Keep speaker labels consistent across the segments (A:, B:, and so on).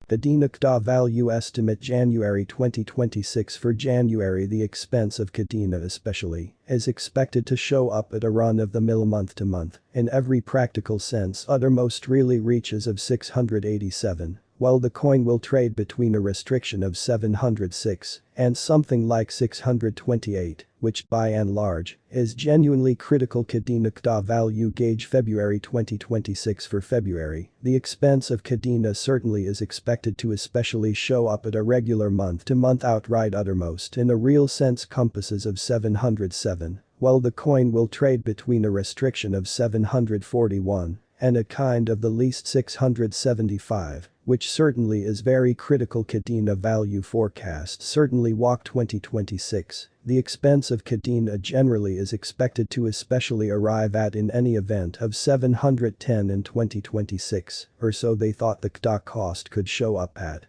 A: Kadena KDA value estimate January 2026. For January, the expense of Kadena especially is expected to show up at a run-of-the-mill month to month. In every practical sense, uttermost really reaches of 687. While the coin will trade between a restriction of 706 and something like 628, which by and large is genuinely critical. Kadena KDA value gauge February 2026. For February, the expense of Kadena certainly is expected to especially show up at a regular month-to-month outright uttermost in a real sense compasses of 707, while the coin will trade between a restriction of 741 and a kind of the least 675, which certainly is very critical. Kadena value forecast certainly walk 2026. The expense of Kadena generally is expected to especially arrive at in any event of 710 in 2026, or so they thought the KDA cost could show up at.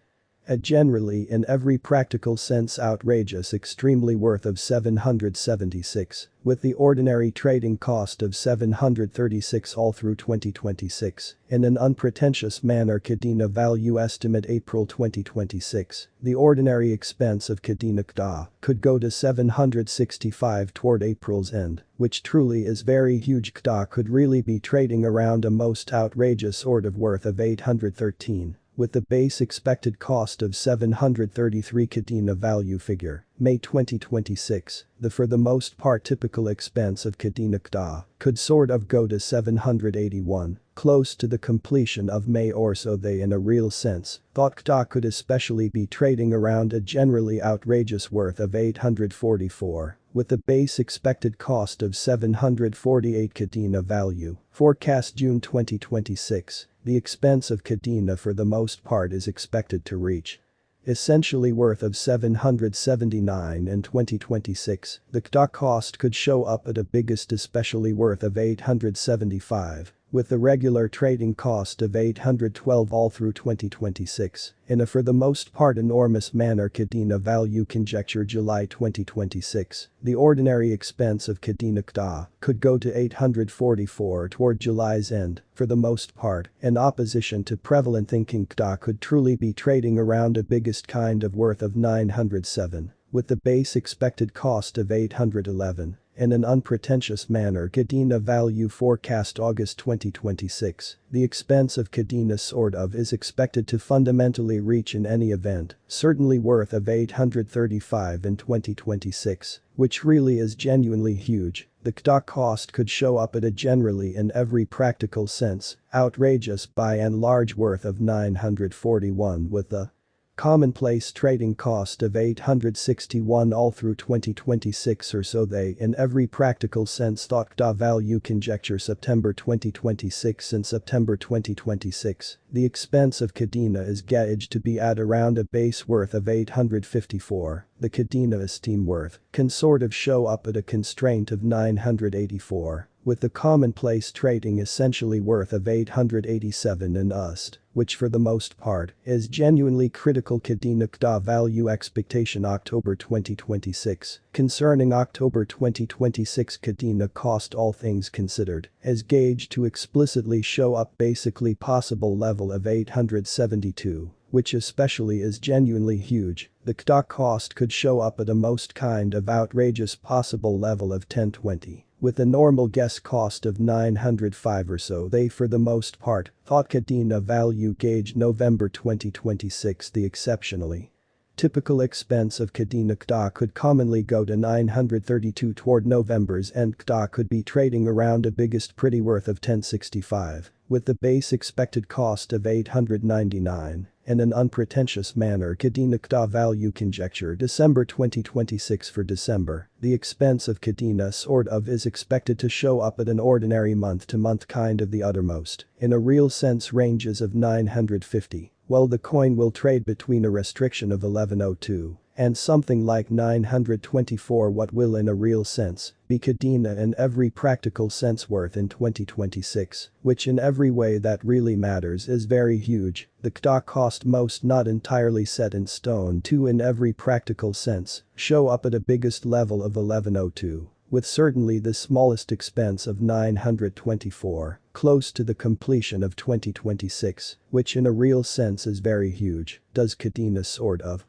A: A generally in every practical sense outrageous extremely worth of 776, with the ordinary trading cost of 736 all through 2026. In an unpretentious manner, Kadena value estimate April 2026, the ordinary expense of Kadena KDA could go to 765 toward April's end, which truly is very huge. KDA could really be trading around a most outrageous sort of worth of 813. With the base expected cost of 733. Kadena value figure, May 2026, the for the most part typical expense of Kadena KDA could sort of go to 781, close to the completion of May, or so they in a real sense thought KDA could especially be trading around a generally outrageous worth of 844. With the base expected cost of 748. Kadena value forecast June 2026, the expense of Kadena for the most part is expected to reach essentially worth of 779 in 2026. The KDA cost could show up at a biggest especially worth of 875. With the regular trading cost of 812 all through 2026, in a for the most part enormous manner. Kadena value conjecture July 2026, the ordinary expense of Kadena KDA could go to 844 toward July's end, for the most part, in opposition to prevalent thinking. KDA could truly be trading around a biggest kind of worth of 907, with the base expected cost of 811. In an unpretentious manner, Kadena value forecast August 2026, the expense of Kadena sort of is expected to fundamentally reach in any event, certainly worth of 835 in 2026, which really is genuinely huge. The KDA cost could show up at a generally in every practical sense outrageous by and large worth of 941, with the commonplace trading cost of 861 all through 2026, or so they in every practical sense thought. KDA value conjecture September 2026 and September 2026, the expense of Kadena is gauged to be at around a base worth of 854. The Kadena esteem worth can sort of show up at a constraint of 984, with the commonplace trading essentially worth of 887 in USD, which for the most part is genuinely critical. Kadena KDA value expectation October 2026. Concerning October 2026, Kadena cost all things considered is gauged to explicitly show up basically possible level of 872. Which especially is genuinely huge. The KDA cost could show up at a most kind of outrageous possible level of 1020. With a normal guess cost of 905 or so, they for the most part thought. Kadena value gauge November 2026, the exceptionally typical expense of Kadena KDA could commonly go to 932 toward November's end. KDA could be trading around a biggest pretty worth of 1065, with the base expected cost of 899. In an unpretentious manner, Kadena KDA value conjecture December 2026. For December, the expense of Kadena sort of is expected to show up at an ordinary month-to-month kind of the uttermost, in a real sense ranges of 950, while the coin will trade between a restriction of 1102 and something like 924. What will in a real sense be Kadena in every practical sense worth in 2026, which in every way that really matters is very huge. The KDA cost most not entirely set in stone to in every practical sense show up at a biggest level of 1102. With certainly the smallest expense of 924, close to the completion of 2026, which in a real sense is very huge. Does Kadena sort of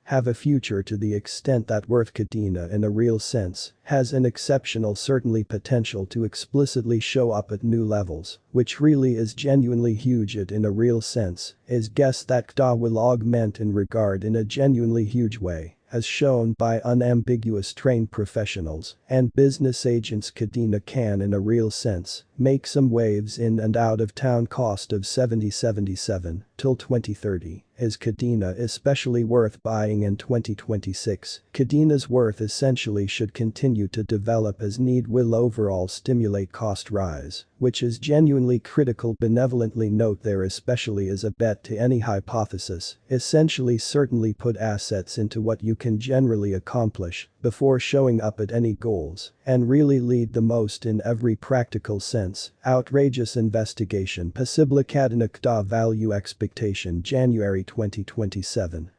A: have a future to the extent that worth Kadena in a real sense has an exceptional certainly potential to explicitly show up at new levels, which really is genuinely huge it in a real sense, is guess that KDA will augment in regard in a genuinely huge way, as shown by unambiguous trained professionals and business agents. Kadena can in a real sense make some waves in and out of town cost of 70.77 till 2030. Is Kadena especially worth buying in 2026? Kadena's worth essentially should continue to develop as need will overall stimulate cost rise, which is genuinely critical. Benevolently note there especially is a bet to any hypothesis, essentially certainly put assets into what you can generally accomplish before showing up at any goals and really lead the most in every practical sense. Outrageous investigation possible. Kadena KDA value expectation January 2027.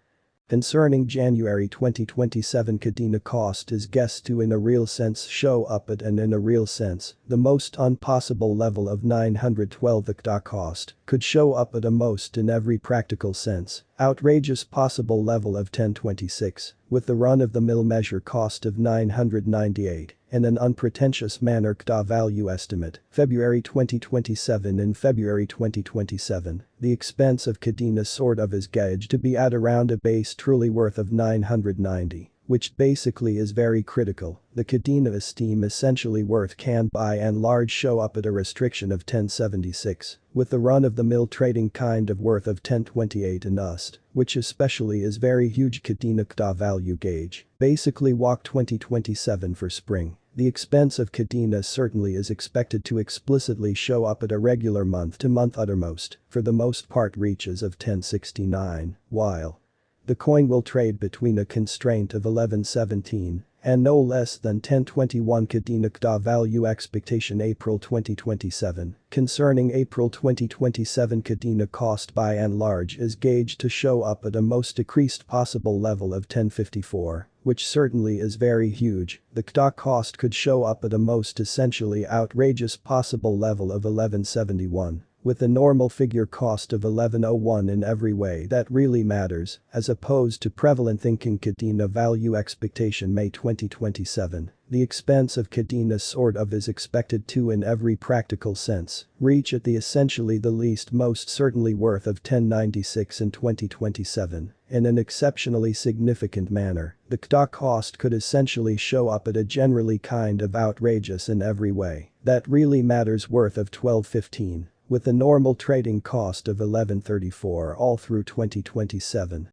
A: Concerning January 2027 Kadena cost is guessed to in a real sense show up at and in a real sense, the most unpossible level of 912. The KDA cost could show up at a most in every practical sense, outrageous possible level of 1026, with the run-of-the-mill measure cost of 998. In an unpretentious manner. KDA value estimate, February 2027. In February 2027, the expense of Kadena sort of is gauged to be at around a base truly worth of 990. Which basically is very critical. The Kadena esteem essentially worth can by and large show up at a restriction of 1076, with the run-of-the-mill trading kind of worth of 1028 and UST, which especially is very huge. Kadena KDA value gauge, basically walk 2027 for spring. The expense of Kadena certainly is expected to explicitly show up at a regular month-to-month uttermost, for the most part reaches of 1069, while the coin will trade between a constraint of 1117 and no less than 1021. Kadena KDA value expectation April 2027. Concerning April 2027 Kadena cost by and large is gauged to show up at a most decreased possible level of 1054, which certainly is very huge. The KDA cost could show up at a most essentially outrageous possible level of 1171. With a normal figure cost of 1101 in every way that really matters, as opposed to prevalent thinking. Kadena value expectation May 2027. The expense of Kadena sort of is expected to in every practical sense reach at the essentially the least most certainly worth of 1096 in 2027. In an exceptionally significant manner, the KDA cost could essentially show up at a generally kind of outrageous in every way that really matters worth of 1215. With a normal trading cost of 1134 all through 2027.